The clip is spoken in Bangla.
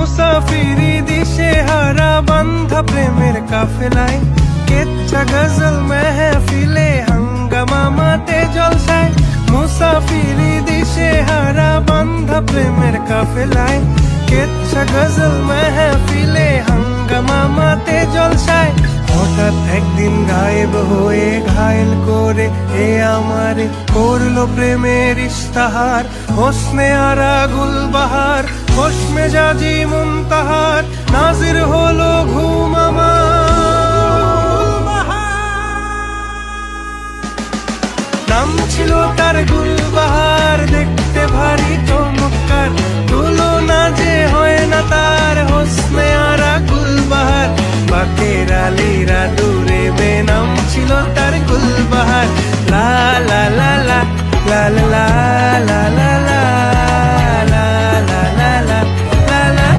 মুসাফিরি দিশে হারা বান্ধা প্রেমের কাফেলায়, কেচ্ছা গজল মেহফিলে হাঙ্গামা মাতে জলসায়। মুসাফিরি দিশে হারা বান্ধা প্রেমের কাফেলায়, কেচ্ছা গজল মেহফিলে হাঙ্গামা মাতে জলসায়। হঠাৎ একদিন গায়েব হয়ে ঘায়েল করে এ আমারে করলো প্রেমের ইস্তাহার। হোসনে আরা গুলবাহার, হোসমে জাজি মুনতাহার, নাজির